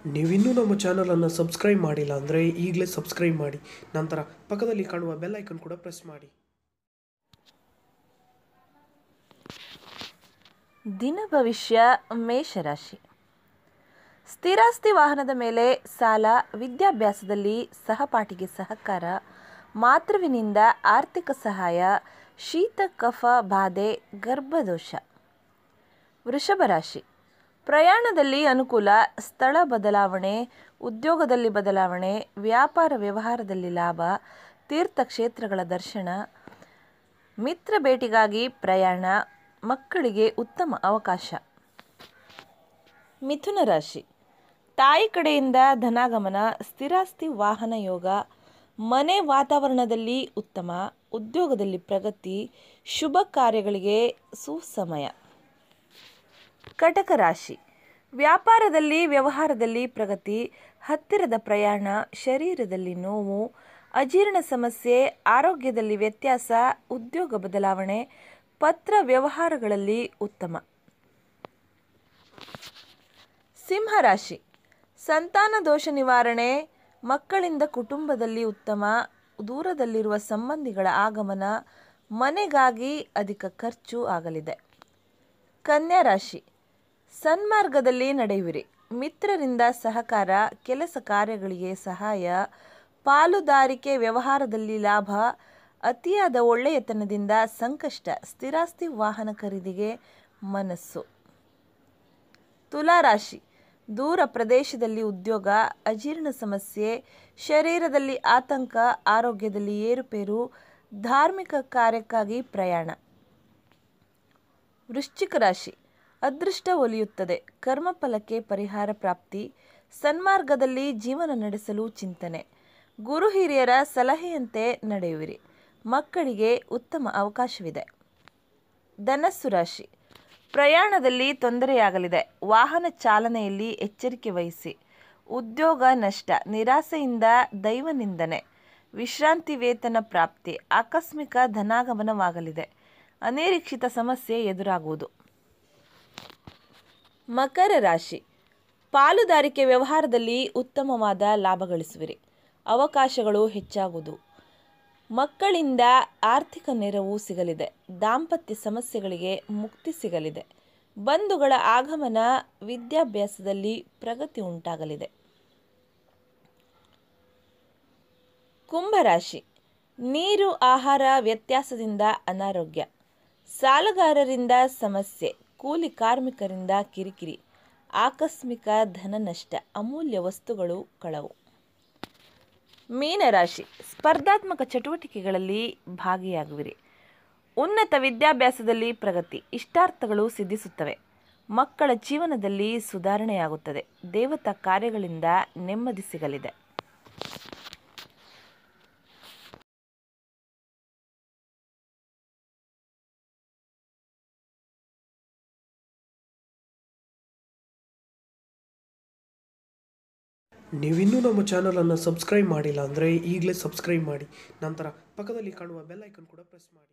ನೀವಿನ್ನೂ ನಮ್ಮ ಚಾನಲನ್ನು ಸಬ್ಸ್ಕ್ರೈಬ್ ಮಾಡಿಲ್ಲ ಅಂದರೆ ಈಗಲೇ ಸಬ್ಸ್ಕ್ರೈಬ್ ಮಾಡಿ, ನಂತರ ಪಕ್ಕದಲ್ಲಿ ಕಾಣುವ ಬೆಲ್ ಐಕನ್ ಕೂಡ ಪ್ರೆಸ್ ಮಾಡಿ. ದಿನ ಭವಿಷ್ಯ ಮೇಷರಾಶಿ. ಸ್ಥಿರಾಸ್ತಿ ವಾಹನದ ಮೇಲೆ ಸಾಲ, ವಿದ್ಯಾಭ್ಯಾಸದಲ್ಲಿ ಸಹಪಾಠಿಗೆ ಸಹಕಾರ, ಮಾತೃವಿನಿಂದ ಆರ್ಥಿಕ ಸಹಾಯ, ಶೀತ ಕಫ ಬಾಧೆ, ಗರ್ಭದೋಷ. ವೃಷಭ ರಾಶಿ. ಪ್ರಯಾಣದಲ್ಲಿ ಅನುಕೂಲ, ಸ್ಥಳ ಬದಲಾವಣೆ, ಉದ್ಯೋಗದಲ್ಲಿ ಬದಲಾವಣೆ, ವ್ಯಾಪಾರ ವ್ಯವಹಾರದಲ್ಲಿ ಲಾಭ, ತೀರ್ಥಕ್ಷೇತ್ರಗಳ ದರ್ಶನ, ಮಿತ್ರ ಭೇಟಿಗಾಗಿ ಪ್ರಯಾಣ, ಮಕ್ಕಳಿಗೆ ಉತ್ತಮ ಅವಕಾಶ. ಮಿಥುನ ರಾಶಿ. ತಾಯಿ ಕಡೆಯಿಂದ ಧನಾಗಮನ, ಸ್ಥಿರಾಸ್ತಿ ವಾಹನ ಯೋಗ, ಮನೆ ವಾತಾವರಣದಲ್ಲಿ ಉತ್ತಮ, ಉದ್ಯೋಗದಲ್ಲಿ ಪ್ರಗತಿ, ಶುಭ ಕಾರ್ಯಗಳಿಗೆ ಸುಸಮಯ. ಕಟಕ ರಾಶಿ. ವ್ಯಾಪಾರದಲ್ಲಿ ವ್ಯವಹಾರದಲ್ಲಿ ಪ್ರಗತಿ, ಹತ್ತಿರದ ಪ್ರಯಾಣ, ಶರೀರದಲ್ಲಿ ನೋವು, ಅಜೀರ್ಣ ಸಮಸ್ಯೆ, ಆರೋಗ್ಯದಲ್ಲಿ ವ್ಯತ್ಯಾಸ, ಉದ್ಯೋಗ ಬದಲಾವಣೆ, ಪತ್ರ ವ್ಯವಹಾರಗಳಲ್ಲಿ ಉತ್ತಮ. ಸಿಂಹರಾಶಿ. ಸಂತಾನ ದೋಷ ನಿವಾರಣೆ, ಮಕ್ಕಳಿಂದ ಕುಟುಂಬದಲ್ಲಿ ಉತ್ತಮ, ದೂರದಲ್ಲಿರುವ ಸಂಬಂಧಿಗಳ ಆಗಮನ, ಮನೆಗಾಗಿ ಅಧಿಕ ಖರ್ಚು ಆಗಲಿದೆ. ಕನ್ಯಾ ರಾಶಿ. ಸನ್ಮಾರ್ಗದಲ್ಲಿ ನಡೆಯುವಿರಿ, ಮಿತ್ರರಿಂದ ಸಹಕಾರ, ಕೆಲಸ ಕಾರ್ಯಗಳಿಗೆ ಸಹಾಯ, ಪಾಲುದಾರಿಕೆ ವ್ಯವಹಾರದಲ್ಲಿ ಲಾಭ, ಅತಿಯಾದ ಒಳ್ಳೆಯತನದಿಂದ ಸಂಕಷ್ಟ, ಸ್ಥಿರಾಸ್ತಿ ವಾಹನ ಖರೀದಿಗೆ ಮನಸ್ಸು. ತುಲಾರಾಶಿ. ದೂರ ಪ್ರದೇಶದಲ್ಲಿ ಉದ್ಯೋಗ, ಅಜೀರ್ಣ ಸಮಸ್ಯೆ, ಶರೀರದಲ್ಲಿ ಆತಂಕ, ಆರೋಗ್ಯದಲ್ಲಿ ಏರುಪೇರು, ಧಾರ್ಮಿಕ ಕಾರ್ಯಕ್ಕಾಗಿ ಪ್ರಯಾಣ. ವೃಶ್ಚಿಕ ರಾಶಿ. ಅದೃಷ್ಟ ಒಲಿಯುತ್ತದೆ, ಕರ್ಮಫಲಕ್ಕೆ ಪರಿಹಾರ ಪ್ರಾಪ್ತಿ, ಸನ್ಮಾರ್ಗದಲ್ಲಿ ಜೀವನ ನಡೆಸಲು ಚಿಂತನೆ, ಗುರು ಹಿರಿಯರ ಸಲಹೆಯಂತೆ ನಡೆಯುವಿರಿ, ಮಕ್ಕಳಿಗೆ ಉತ್ತಮ ಅವಕಾಶವಿದೆ. ಧನಸ್ಸು ರಾಶಿ. ಪ್ರಯಾಣದಲ್ಲಿ ತೊಂದರೆಯಾಗಲಿದೆ, ವಾಹನ ಚಾಲನೆಯಲ್ಲಿ ಎಚ್ಚರಿಕೆ ವಹಿಸಿ, ಉದ್ಯೋಗ ನಷ್ಟ, ನಿರಾಸೆಯಿಂದ ದೈವ ನಿಂದನೆ, ವಿಶ್ರಾಂತಿ ವೇತನ ಪ್ರಾಪ್ತಿ, ಆಕಸ್ಮಿಕ ಧನಾಗಮನವಾಗಲಿದೆ, ಅನಿರೀಕ್ಷಿತ ಸಮಸ್ಯೆ ಎದುರಾಗುವುದು. ಮಕರ ರಾಶಿ. ಪಾಲುದಾರಿಕೆ ವ್ಯವಹಾರದಲ್ಲಿ ಉತ್ತಮವಾದ ಲಾಭ ಗಳಿಸುವಿರಿ, ಅವಕಾಶಗಳು ಹೆಚ್ಚಾಗುವುದು, ಮಕ್ಕಳಿಂದ ಆರ್ಥಿಕ ನೆರವು ಸಿಗಲಿದೆ, ದಾಂಪತ್ಯ ಸಮಸ್ಯೆಗಳಿಗೆ ಮುಕ್ತಿ ಸಿಗಲಿದೆ, ಬಂಧುಗಳ ಆಗಮನ, ವಿದ್ಯಾಭ್ಯಾಸದಲ್ಲಿ ಪ್ರಗತಿ ಉಂಟಾಗಲಿದೆ. ಕುಂಭರಾಶಿ. ನೀರು ಆಹಾರ ವ್ಯತ್ಯಾಸದಿಂದ ಅನಾರೋಗ್ಯ, ಸಾಲಗಾರರಿಂದ ಸಮಸ್ಯೆ, ಕೂಲಿ ಕಾರ್ಮಿಕರಿಂದ ಕಿರಿಕಿರಿ, ಆಕಸ್ಮಿಕ ಧನ ನಷ್ಟ, ಅಮೂಲ್ಯ ವಸ್ತುಗಳು ಕಳವು. ಮೀನರಾಶಿ. ಸ್ಪರ್ಧಾತ್ಮಕ ಚಟುವಟಿಕೆಗಳಲ್ಲಿ ಭಾಗಿಯಾಗುವಿರಿ, ಉನ್ನತ ವಿದ್ಯಾಭ್ಯಾಸದಲ್ಲಿ ಪ್ರಗತಿ, ಇಷ್ಟಾರ್ಥಗಳು ಸಿದ್ಧಿಸುತ್ತವೆ, ಮಕ್ಕಳ ಜೀವನದಲ್ಲಿ ಸುಧಾರಣೆಯಾಗುತ್ತದೆ, ದೇವತಾ ಕಾರ್ಯಗಳಿಂದ ನೆಮ್ಮದಿ ಸಿಗಲಿದೆ. ನೀವಿನ್ನೂ ನಮ್ಮ ಚಾನಲನ್ನು ಸಬ್ಸ್ಕ್ರೈಬ್ ಮಾಡಿಲ್ಲ ಅಂದರೆ ಈಗಲೇ ಸಬ್ಸ್ಕ್ರೈಬ್ ಮಾಡಿ, ನಂತರ ಪಕ್ಕದಲ್ಲಿ ಕಾಣುವ ಬೆಲ್ ಐಕನ್ ಕೂಡ ಪ್ರೆಸ್ ಮಾಡಿ.